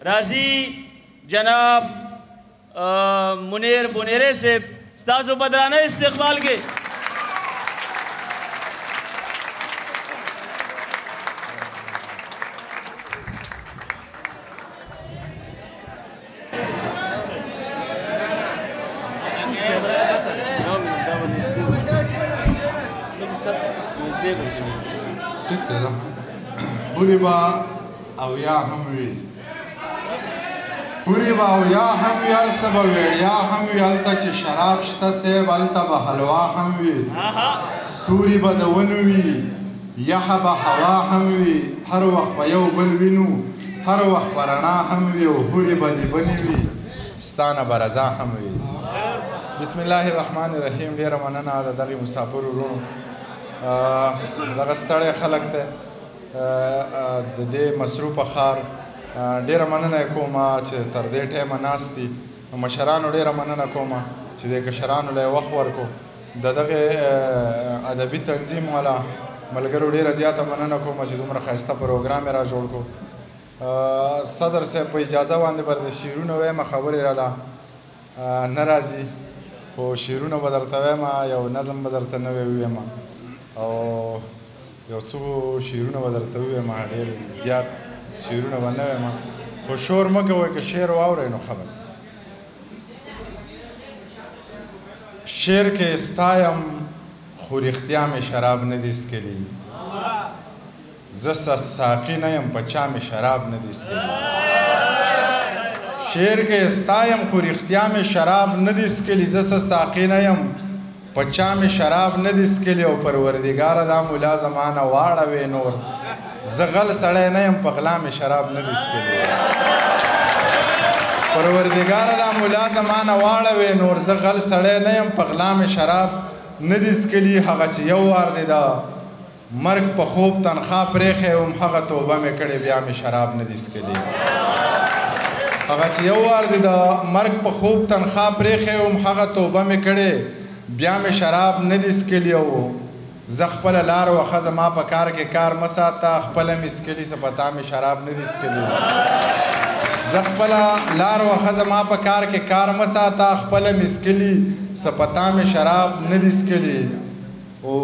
राजी जनाब मुनीर बुनेरे से स्तासो बदराना इस्तेकबाल के हुरिबा او یا هم وی हुरिबा او یا هم وی هر څه به ویړیا هم وي هلته چې شراب شته صیب هلته به حلوا هم وي سوري به د ونو وي یخه به هوا هم وي هر وخت به یو بل وینو هر وخت به رڼا هم وي او هورې به دې بنې وي ستا نه به رضا هم وي بسم الله الرحمن الرحیم ډېره مننه د دغې مسافر وروڼو دغه ستړی خلک دی د دې مصروفه ښار ډېره مننه کوم چې تر دې ټایمه ناست دي مشرانو ډېره مننه کوم چې دې کشرانو له یې وخت ورکړو د دغې ادبي تنظیم والا ملګرو ډېره زیاته مننه کوم چې دومره ښایسته پروګرام یې را جوړ کړو صدر صاحب په اجازه باندې به د شعرونه وایم خبرې راله نه راځي خو شعرونه به درته وایم یو نظم به درته نوی ووایم او یو څو شعرونه به درته ووایم ډېر زیات شعرونه به نه وایم خو شور مه کوئ که شعر واورئ نو خبر شعر کې ستایم خو رښتیا مې شراب نه دي څکلي زه ساقي نه یم په چا مې شراب نه دي څکلي شعر کې ستایم خو رښتیا مې شراب نه دي څکلي زه ساقي نه یم په چا مې شراب نه دي څکلي او پروردګاره دا مولا زمانه واړوې نور زه غل سړی نه یم په غلا مې شراب نه دي څکلي پروردګاره دا مولا زمانه واړوې نور زه غل سړی نه یم په غلا مې شراب نه دي څکلي هغه چې یو وار دی د مرګ په خوب تنخوا پرېښی وم هغه توبه مې کړې بیا مې شراب نه دي څکلي هغه چې یو وار دی د مرګ په خوب تنخوا پرېښی وم هغه توبه مې کړې بیا مې شراب نه دي څکلي او زه خپله لار وښه زما په کار کې کار مه ساته خپله مې څکلي څه په تا مې شراب نه دي څکلي زه خپله لار وښه زما په کار کې کار مه ساته خپله مې څکلي څه په تا مې شراب نه دي څکلي او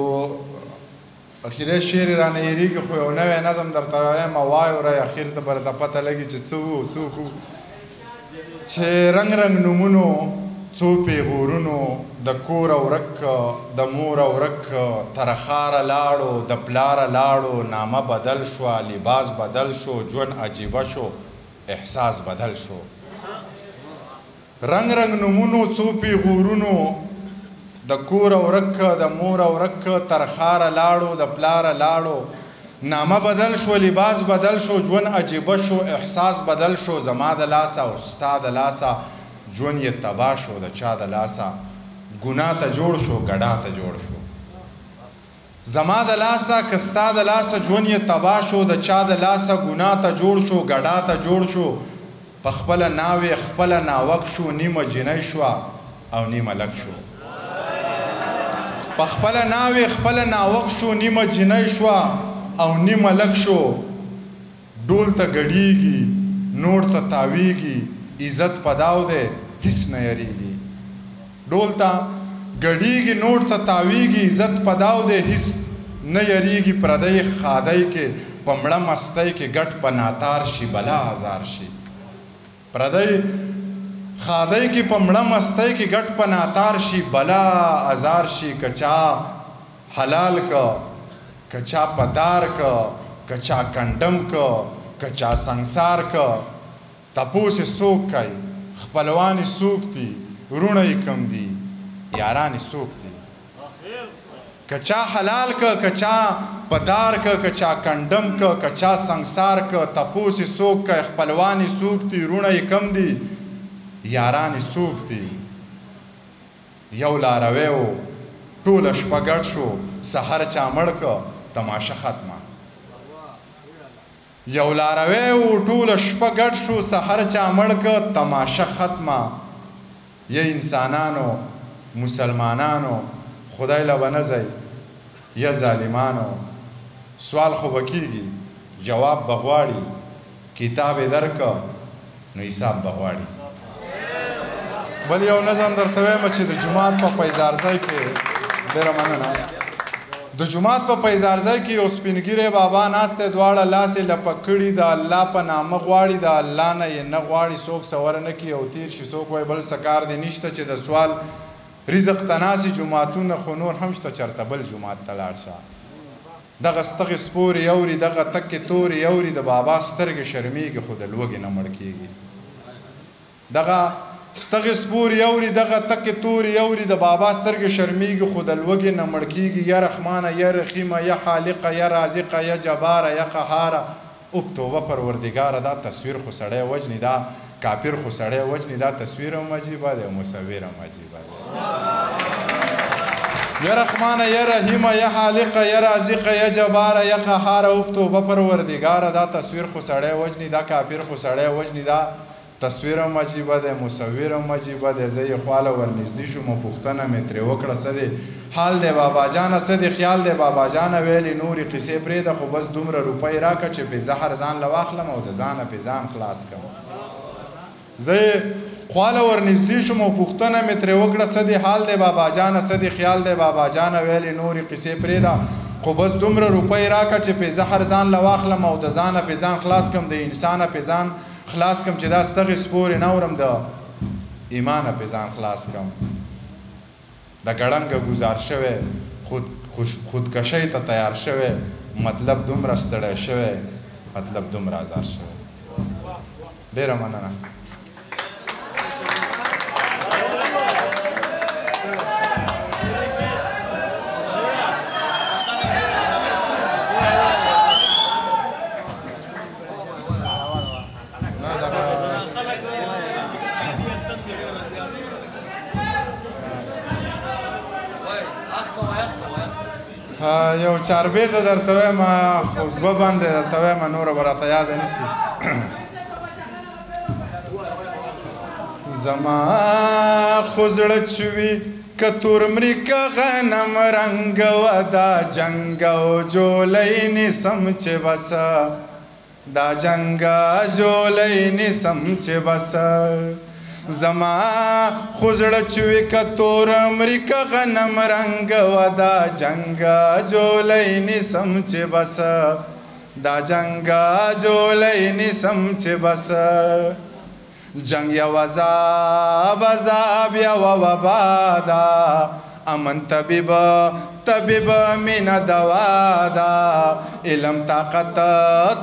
اخیری شعر یې رانه هېرېږي خو یو نوی نظم درته وایم واورئ اخر ته به درته پته لګي چې څه وو څوک وو چې رنګ رنګ نومونو څو پیغورونو د کور ورک د مور ورک تر ښاره لاړو د پلاره لاړو نامه بدل شوه لباس بدل شو ژوند عجیبه شو احساس بدل شو رنګ رنګ نومونو څو پیغورونو د کور ورک د مور ورک تر ښاره لاړو د پلاره لاړو نامه بدل شو لباس بدل شو ژوند عجیبه شو احساس بدل شو زما د لاسه او ستا د لاسه ژوند یې تباه شو د چا د لاسه ګناه ته جوړ شو ګډا ته جوړ شو زما د لاسه که ستا د لاسه ژوند یې تباه شو د چا د لاسه ګناه ته جوړ شو ګډا ته جوړ شو په خپله ناوې خپله ناوک شو نیمه جنۍ شوه او نیمه لک شو په خپله ناوې خپله ناوک شو نیمه جنۍ شوه او نیمه لک شو ډول ته ګډیږي نور ته تاویږي عزت پداو دی هیڅ نه یریږي ډول ته ګډیږي نور ته تاویږي عزت پداو دی هیڅ نه یریږي پردی خادی کې په مړه مستی کې ګټ په ناتار شي بلا ازار شي پردی خادی کې په مړه مستی کې ګټ په ناتار شي بلا ازار شي کچا حلال کا کچا پدار کا کچا کنډم کا کچا سنگسار کا تپوس څوک کوي خپلوان څوک دي وروڼه یې کم دي یاران څوک دي کچا حلال کا کچا پدار کا کچا کنډم کا کچا سنگسار کا تپوس څوک کوي خپلوان څوک دي وروڼه یې کم دي یاران څوک دي یو لاروی و ټوله شپه ګډ شو سحر چا مړ که تماشه ختمه یو لاروی و ټوله شپه ګډ شو سحر چا مړ که تماشه ختمه یا انسانانو مسلمانانو خدای له به نه ځئ یا ظالمانو سوال خو به کېږي جواب به غواړي کتاب یې درکه نو حساب به غواړي. بل یو نظم درته وایم چې د جومات په پیزارځای کې ډېره مننه د جومات په پیزارځای کې یو سپین ږیری بابا ناست دی دواړه لاس یې لپه کړي د الله په نامه غواړي د الله نه یې نه غواړي څوک سوره نه کړي او تیر شي څوک وایي بل څه کار دی نشته چې د سوال رزق ته ناسي جوماتونه خو نور هم شته چېرته بل جومات ته لاړ شه دغه ستغې سپورې اوري دغه تکې تورې اوري د بابا سترګې شرمېږي خو د لوږې نه مړ کېږي دغه ستغې سپورې اوري دغه تکې تورې اوري د بابا سترګې شرمېږي خو د لوږې نه مړ کېږي یا رحمانه یا رحیمه یا خالقه یا رازقه یا جباره یا قهاره اوب توبه پروردګاره دا تصویر خو سړی وجني دا کافر خو سړی وجني دا تصویر هم عجیبه دی او مصور هم عجیبه دی یا رحمانه یا رحیمه یا خالقه یا رازقه یا جباره یا قهاره اوب توبه پروردګاره دا تصویر خو سړی وجني دا کافر خو سړی وجني دا تصویر هم عجیبه دی مصور هم عجیبه دی زه یې خواله ورنږدې شوم پوښتنه مې ترې وکړه څه دی حال دی بابا جانه څه دی خیال دی بابا جانه ویلې نورې قصې پرېږده خو بس دومره روپۍ راکړه چې پې زهر ځان له واخلم او د ځانه پې ځان خلاص کړم زه یې خواله ورنږدې شوم او پوښتنه مې ترې وکړه څه دی حال دی بابا جانه څه دی خیال دی بابا جانه ویلې نورې قصې پرېږده خو بس دومره روپۍ راکړه چې پې زهر ځان له واخلم او د ځانه پې ځان خلاص کړم د انسانه پې ځان خلاص کم چې دا ستغې سپورې نه اورم د ایمانه پې ځان خلاص کم د ګړنګه ګزار شوی خودکشۍ ته تیار شوی مطلب دومره ستړی شوی مطلب دومره ازار شوی ډېره مننه یو چاربې ته درته وایم خطبه باندې درته وایم نوره به راته یاده نه شي زما خو زړه چې وي که تور مري که غنم رنګ وه دا جنګ او جولی نیسم چې بس دا جنګ جولی نیسم چې بس زما خو زړه چې وي که تور مري که غنم رنګ وه دا جنګ جولی نیسم چې بس دا جنګ جولی نیسم چې بس جنگ یو عذاب عذاب یو وبا ده امن طبیب طبیب مینه دوا ده علم طاقت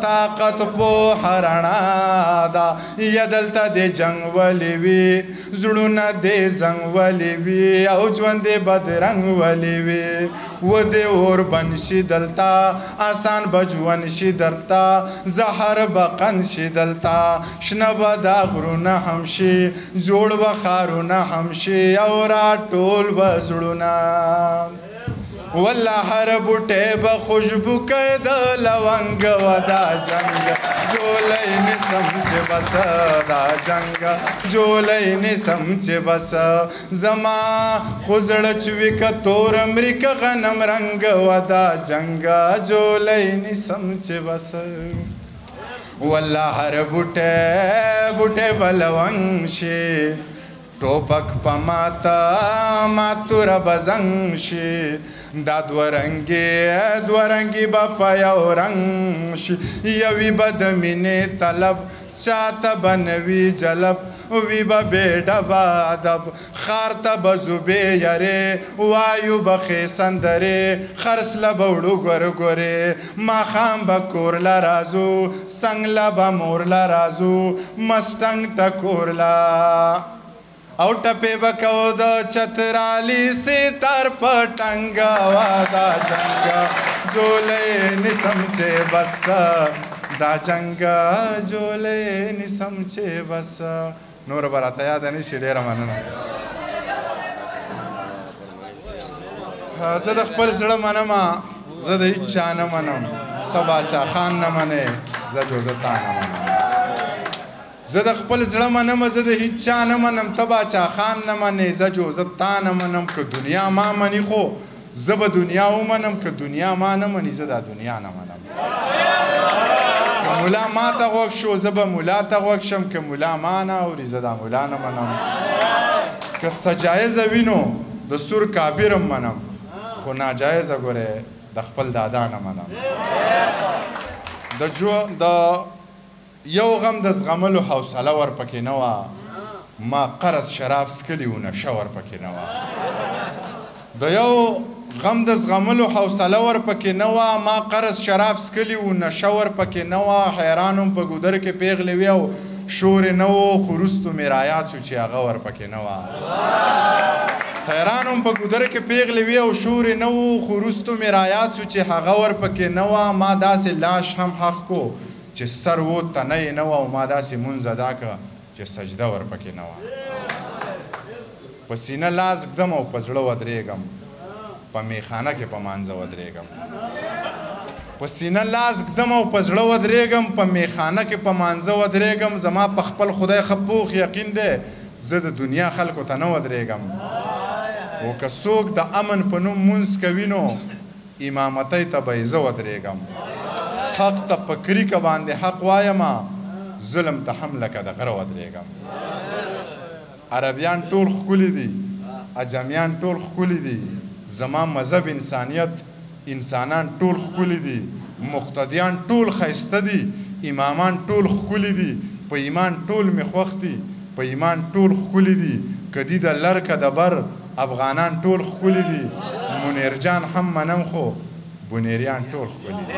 طاقت پوهه رڼا ده یا دلته د جنګ ولې وي زړونه د زنګ ولې وي او ژوند د بدرنګ ولې وي و د اور بن شي دلته آسان به ژوند شي دلته زهر به قند شي دلته شنه به دا غرونه هم شي جوړ به ښارونه هم شي او راټول به زړونه والله هر بوټی به خوشبو کوي د لونګ و دا جنګ جولی نیسم چې بس دا جنګ جولی نیسم چې بس زما خو زړه چې وي که تور مري که غنم رنګ و دا جنګ جولی نیسم چې بس والله هر بوټی به لونګ شي ټوپک په ماته ماتوره به زنګ شي دا دورنګي به په یو رنګ شي یوي به د مینې طلب چاته به نوي جلب وي به بېډه به ادب ښار ته به زوبې یرې وایو به ښې سندرې خرڅله به وړو ګورګورې ماښام به کور له راځو څنګ له به مور له راځو مسټنګ ته کور له او ټپې به کو د چترالي ستر په ټنګه وا دا جنګ جولی نیسم چې بس دا جنګ جولی نیسم چې بس نور به راته یاده نه شي ډېره مننه زه د خپل زړه منم زه د هېڅ چا نه منم ته باچا خان نه منې زه جوزه تا نه منم زه د خپل زړه منم زه د هېڅ چا نه منم ته باچا خان نه منې زه جوزه تا نه منم که دنیا ما مني خو زه به دنیا ومنم که دنیا ما نه مني زه دا دنیا نه منم مولا ما ته غوږ شو زه به مولا ته غوږ شم که مولا ما نه اوري زه دا مولا نه منم که سجایزه وینو د سور کابرم منم خو ناجایزه ګورې د خپل دادا نه منم د یو غم د زغملو حوصله ورپکې نه وه ما قرض شراب څکلي و نشه ورپکې نه وه د یو غم د زغملو حوصله ورپکې نه وه ما قرض شراب څکلي و نشه ورپکې نه وه حیران هم په ګودر کې پیغلې وې او شور یې نه و خو وروستو مې رایاد شو چې هغه ورپکې نه وه حیران هم په ګودر کې پیغلې وې او شور یې نه و خو وروستو مې رایاد شو چې هغه ورپکې نه وه ما داسې لاش هم حق کو چې سر و تنه یې نه وه او ما داسې مونځ ادا کړه چې سجده ورپکې نه وه په سینه لاس ږدم او په زړه ودرېږم په میخانه کې په مانځه ودرېږم په سینه لاس ږدم او په زړه ودرېږم په میخانه کې په مانځه ودرېږم زما په خپل خدای ښه پوخ یقین دی زه د دنیا خلکو ته نه ودرېږم او که څوک د امن په نوم مونځ کوي نو امامتۍ ته به یې زه ودرېږم حق ته په کریکه باندې حق وایمه ظلم ته هم لکه د غره ودرېږم عربیان ټول ښکلي دي عجمیان ټول ښکلي دي زما مذهب انسانیت انسانان ټول ښکلي دي مقتدیان ټول ښایسته دي امامان ټول ښکلي دي په ایمان ټول مې خوښ دي په ایمان ټول ښکلي دي که دي د لر که د بر افغانان ټول ښکلي دي منیر جان هم منم خو بنیریان ټول ښکلي دي